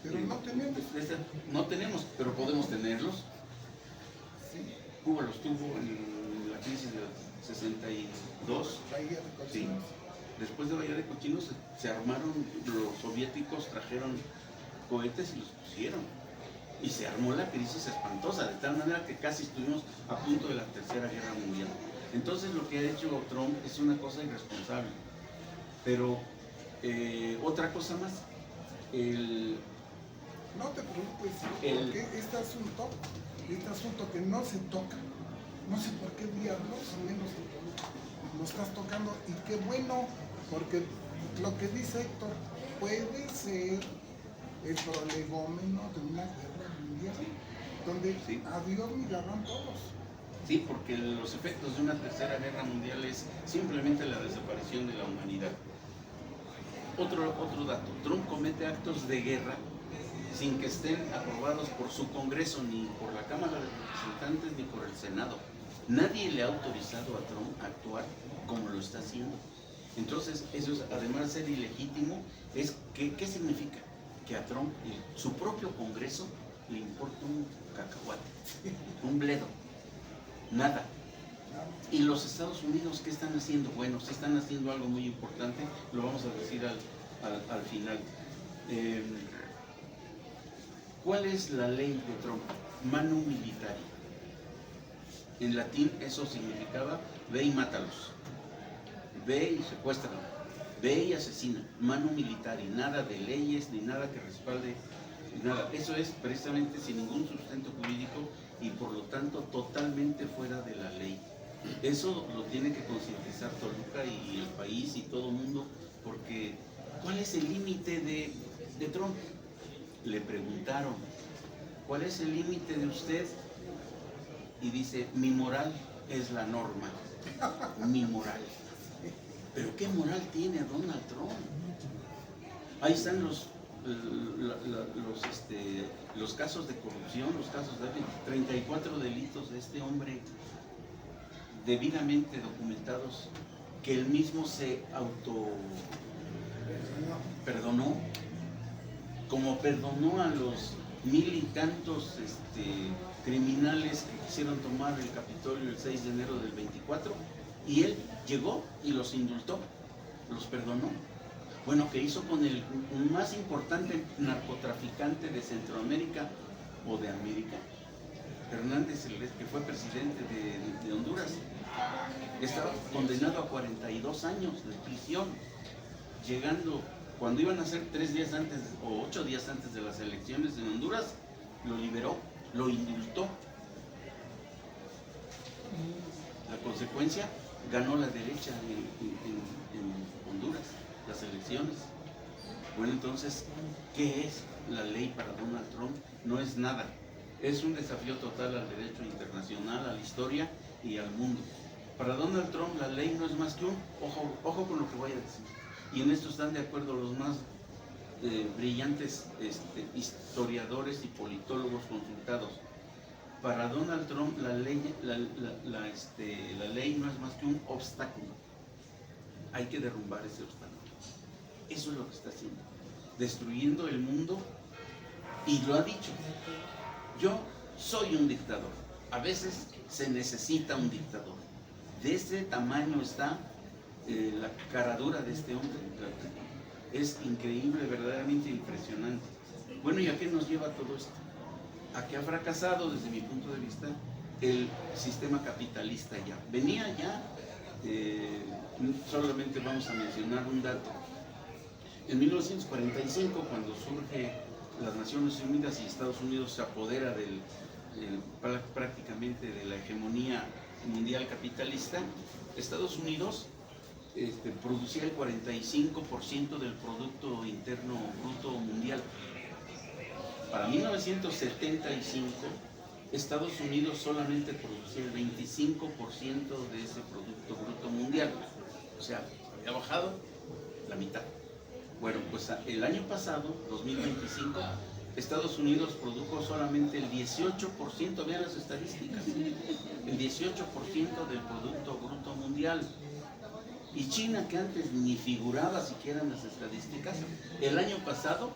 Pero no tenemos. No tenemos, pero podemos tenerlos. Sí. Cuba los tuvo en la crisis del 62. Bahía de Cochinos. Sí. Después de Bahía de Cochinos se armaron, los soviéticos trajeron cohetes y los pusieron. Y se armó la crisis espantosa, de tal manera que casi estuvimos a punto de la Tercera Guerra Mundial. Entonces lo que ha hecho Trump es una cosa irresponsable. Pero otra cosa más, no te preocupes, porque este asunto que no se toca, no sé por qué diablos, menos lo estás tocando, y qué bueno, porque lo que dice Héctor puede ser el prolegómeno de una guerra mundial, donde sí, a Dios mirarán todos. Sí, porque los efectos de una tercera guerra mundial es simplemente la desaparición de la humanidad. otro dato, Trump comete actos de guerra sin que estén aprobados por su Congreso, ni por la Cámara de Representantes, ni por el Senado. Nadie le ha autorizado a Trump a actuar como lo está haciendo. Entonces, eso es, además de ser ilegítimo, ¿qué significa? Que a Trump, su propio Congreso, le importa un cacahuate, un bledo, nada. ¿Y los Estados Unidos qué están haciendo? Bueno, sí están haciendo algo muy importante, lo vamos a decir al final. ¿Cuál es la ley de Trump? Manu militari. En latín eso significaba ve y mátalos, ve y secuéstralo, ve y asesina. Manu militari, nada de leyes ni nada que respalde, nada. Eso es precisamente sin ningún sustento jurídico y por lo tanto totalmente fuera de la ley. Eso lo tiene que concientizar Toluca y el país y todo el mundo, porque ¿cuál es el límite de Trump? Le preguntaron, ¿cuál es el límite de usted? Y dice, mi moral es la norma, mi moral. ¿Pero qué moral tiene Donald Trump? Ahí están los casos de corrupción, los casos de 34 delitos de este hombre debidamente documentados, que él mismo se auto perdonó, como perdonó a los 1000 y tantos criminales que quisieron tomar el Capitolio el 6 de enero del 24, y él llegó y los indultó, los perdonó. Bueno, ¿qué hizo con el más importante narcotraficante de Centroamérica o de América? Hernández, que fue presidente de Honduras, estaba condenado a 42 años de prisión, llegando, cuando iban a ser 3 días antes o 8 días antes de las elecciones en Honduras, lo liberó, lo indultó. La consecuencia, ganó la derecha en Honduras las elecciones. Bueno, entonces, ¿qué es la ley para Donald Trump? No es nada. Es un desafío total al derecho internacional, a la historia y al mundo. Para Donald Trump la ley no es más que ojo con lo que voy a decir. Y en esto están de acuerdo los más brillantes historiadores y politólogos consultados. Para Donald Trump la ley no es más que un obstáculo. Hay que derrumbar ese obstáculo. Eso es lo que está haciendo, destruyendo el mundo, y lo ha dicho. Yo soy un dictador. A veces se necesita un dictador. De este tamaño está la caradura de este hombre. Es increíble, verdaderamente impresionante. Bueno, ¿y a qué nos lleva todo esto? A que ha fracasado, desde mi punto de vista, el sistema capitalista ya. Venía ya, solamente vamos a mencionar un dato. En 1945, cuando surge las Naciones Unidas y Estados Unidos se apodera prácticamente de la hegemonía mundial capitalista, Estados Unidos producía el 45% del Producto Interno Bruto Mundial. Para 1975, Estados Unidos solamente producía el 25% de ese Producto Bruto Mundial. O sea, había bajado la mitad. Bueno, pues el año pasado, 2025, Estados Unidos produjo solamente el 18%, vean las estadísticas, el 18% del Producto Bruto Mundial. Y China, que antes ni figuraba siquiera en las estadísticas, el año pasado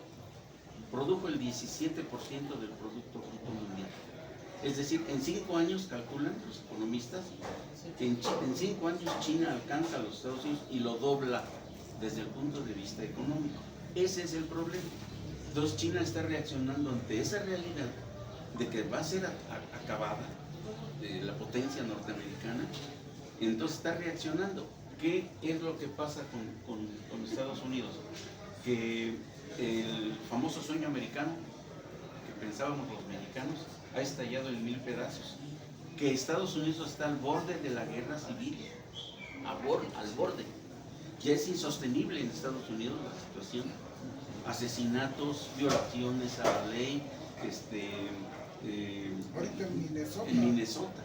produjo el 17% del Producto Bruto Mundial. Es decir, en 5 años, calculan los economistas, que en 5 años China alcanza a los Estados Unidos y lo dobla desde el punto de vista económico. Ese es el problema. Entonces China está reaccionando ante esa realidad de que va a ser acabada la potencia norteamericana. Entonces está reaccionando. ¿Qué es lo que pasa con Estados Unidos? Que el famoso sueño americano, que pensábamos los mexicanos, ha estallado en 1000 pedazos. Que Estados Unidos está al borde de la guerra civil, al borde. Ya es insostenible en Estados Unidos la situación. Asesinatos, violaciones a la ley, ahorita en Minnesota,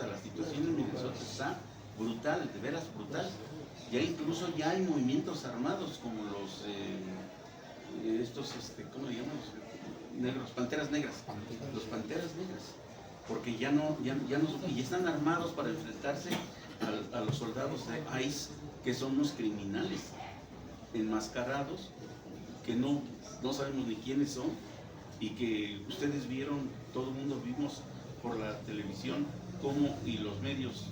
la situación en Minnesota está brutal, de veras brutal. Ya incluso ya hay movimientos armados como los estos, ¿cómo le llaman? Los negros, panteras negras. Los panteras negras. Porque ya no, y están armados para enfrentarse a los soldados de ICE, que son unos criminales enmascarados, que no sabemos ni quiénes son, y que ustedes vieron, todo el mundo vimos por la televisión cómo, y los medios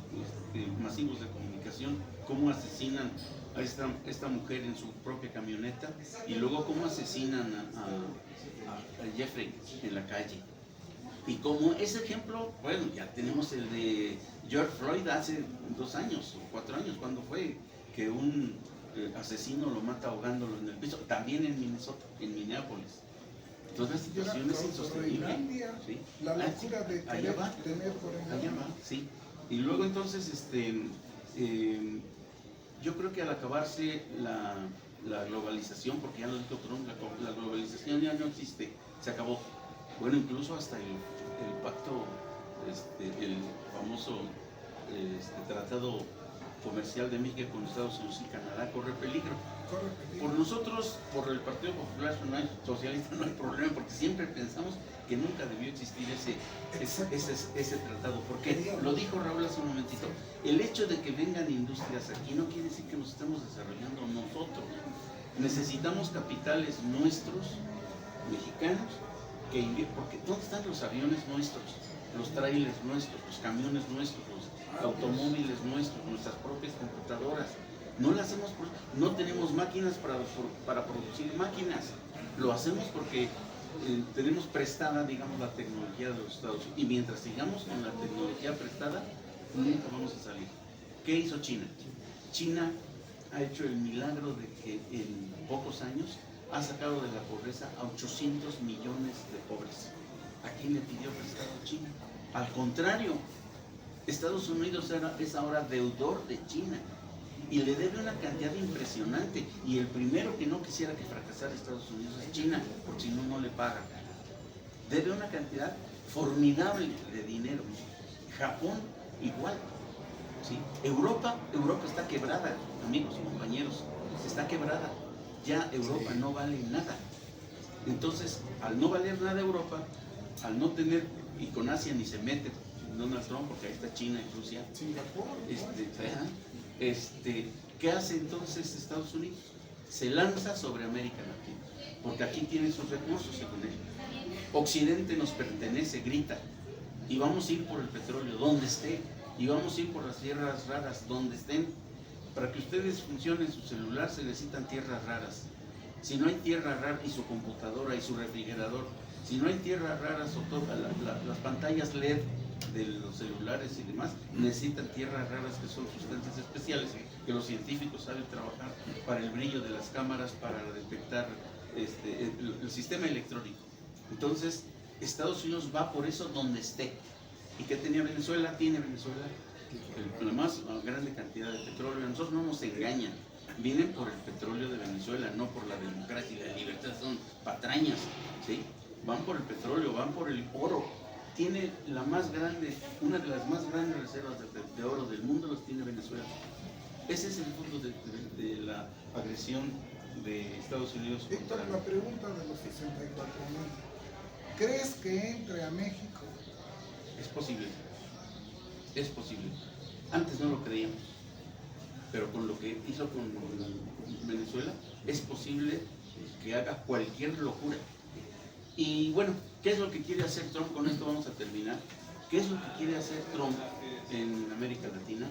masivos de comunicación, cómo asesinan a esta mujer en su propia camioneta, y luego cómo asesinan a Jeffrey en la calle. Y como ese ejemplo, bueno, ya tenemos el de George Floyd hace 2 años o 4 años, cuando fue que un asesino lo mata ahogándolo en el piso, también en Minnesota, en Minneapolis. Entonces la situación es insostenible. ¿Sí? La locura de querer tener por allá va, sí. Y luego entonces, yo creo que al acabarse la globalización, porque ya lo dijo Trump, la globalización ya no existe, se acabó. Bueno, incluso hasta el pacto, el famoso tratado comercial de México con Estados Unidos y Canadá corre peligro. Por nosotros, por el Partido Popular Socialista, no hay problema, porque siempre pensamos que nunca debió existir ese tratado. Porque lo dijo Raúl hace un momentito, el hecho de que vengan industrias aquí no quiere decir que nos estamos desarrollando nosotros. Necesitamos capitales nuestros, mexicanos, porque ¿dónde están los aviones nuestros, los trailers nuestros, los camiones nuestros, los automóviles nuestros, nuestras propias computadoras? No las hacemos, no tenemos máquinas para producir máquinas. Lo hacemos porque tenemos prestada, digamos, la tecnología de los Estados Unidos. Y mientras sigamos con la tecnología prestada, nunca vamos a salir. ¿Qué hizo China? China ha hecho el milagro de que en pocos años ha sacado de la pobreza a 800 millones de pobres. ¿A quién le pidió prestado China? Al contrario, Estados Unidos es ahora deudor de China y le debe una cantidad impresionante. Y el primero que no quisiera que fracasara Estados Unidos es China, porque si no, no le paga. Debe una cantidad formidable de dinero. Japón igual. ¿Sí? Europa está quebrada, amigos y compañeros, está quebrada. Ya Europa no vale nada. Entonces, al no valer nada Europa, al no tener, y con Asia ni se mete Donald Trump, porque ahí está China y Rusia, ¿qué hace entonces Estados Unidos? Se lanza sobre América Latina, porque aquí tiene sus recursos, según él. Occidente nos pertenece, grita, y vamos a ir por el petróleo donde esté, y vamos a ir por las tierras raras donde estén. Para que ustedes funcionen su celular se necesitan tierras raras. Si no hay tierra rara, y su computadora y su refrigerador, si no hay tierras raras, las pantallas LED de los celulares y demás necesitan tierras raras, que son sustancias especiales que los científicos saben trabajar para el brillo de las cámaras, para detectar el sistema electrónico. Entonces Estados Unidos va por eso donde esté. ¿Y qué tenía Venezuela? Tiene Venezuela la más grande cantidad de petróleo. A nosotros no nos engañan, vienen por el petróleo de Venezuela, no por la democracia y la libertad, son patrañas, ¿sí? Van por el petróleo, van por el oro. Tiene una de las más grandes reservas de oro del mundo, los tiene Venezuela. Ese es el punto de la agresión de Estados Unidos. Víctor, la pregunta de los 64.000, ¿crees que entre a México? Es posible. Es posible. Antes no lo creíamos, pero con lo que hizo con Venezuela, es posible que haga cualquier locura. Y bueno, ¿qué es lo que quiere hacer Trump? Con esto vamos a terminar. ¿Qué es lo que quiere hacer Trump en América Latina?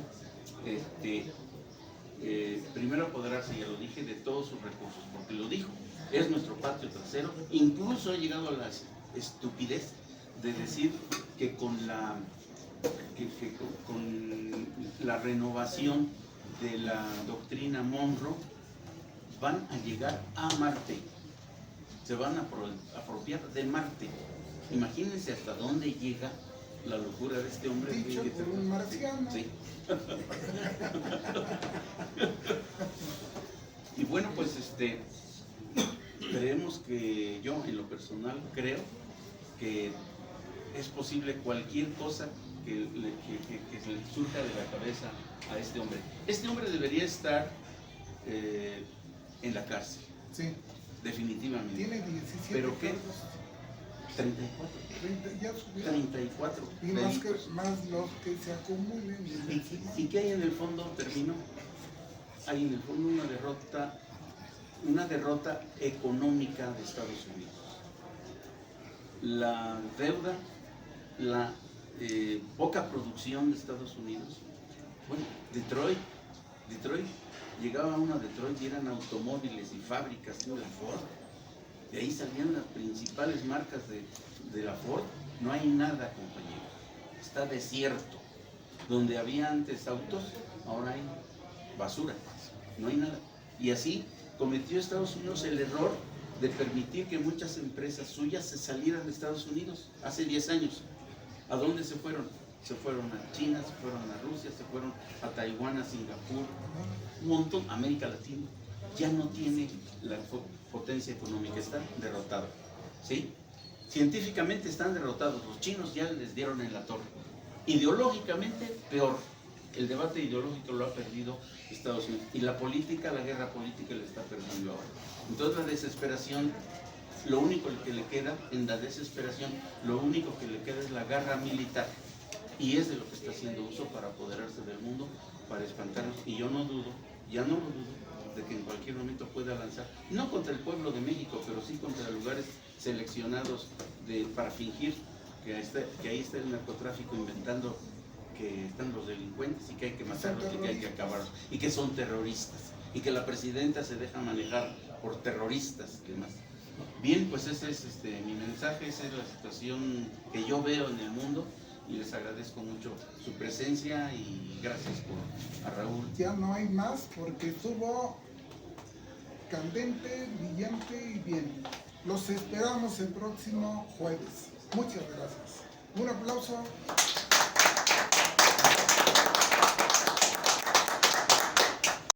Primero apoderarse, ya lo dije, de todos sus recursos, porque lo dijo, es nuestro patio trasero. Incluso ha llegado a la estupidez de decir que con la renovación de la doctrina Monroe van a llegar a Marte, se van a apropiar de Marte. Imagínense hasta dónde llega la locura de este hombre. Dicho por un marciano. Sí. Y bueno, pues creemos que yo en lo personal creo que es posible cualquier cosa que se le surja de la cabeza a este hombre. Este hombre debería estar en la cárcel, Sí. definitivamente. Tiene 17 ¿Pero qué? cargos. 34. 30, ya subió. 34 Y delitos. más los que se acumulen. ¿Y qué hay en el fondo? Termino. Hay en el fondo una derrota económica de Estados Unidos. La deuda, la poca producción de Estados Unidos. Bueno, Detroit, llegaba uno a Detroit y eran automóviles y fábricas de la Ford. De ahí salían las principales marcas de la Ford. No hay nada, compañero. Está desierto. Donde había antes autos, ahora hay basura. No hay nada. Y así cometió Estados Unidos el error de permitir que muchas empresas suyas se salieran de Estados Unidos hace 10 años. ¿A dónde se fueron? Se fueron a China, se fueron a Rusia, se fueron a Taiwán, a Singapur, un montón, América Latina. Ya no tiene la potencia económica, está derrotada. ¿Sí? Científicamente están derrotados, los chinos ya les dieron en la torre. Ideológicamente, peor. El debate ideológico lo ha perdido Estados Unidos. Y la política, la guerra política la está perdiendo ahora. Entonces la desesperación, lo único que le queda, en la desesperación, lo único que le queda es la guerra militar. Y es de lo que está haciendo uso para apoderarse del mundo, para espantarnos. Y yo no dudo, ya no lo dudo, de que en cualquier momento pueda lanzar, no contra el pueblo de México, pero sí contra lugares seleccionados para fingir que ahí está el narcotráfico, inventando que están los delincuentes y que hay que matarlos y que hay que acabarlos y que son terroristas y que la presidenta se deja manejar por terroristas y demás. Bien, pues ese es mi mensaje, esa es la situación que yo veo en el mundo y les agradezco mucho su presencia y gracias a Raúl. Ya no hay más porque estuvo candente, brillante y bien. Los esperamos el próximo jueves. Muchas gracias. Un aplauso.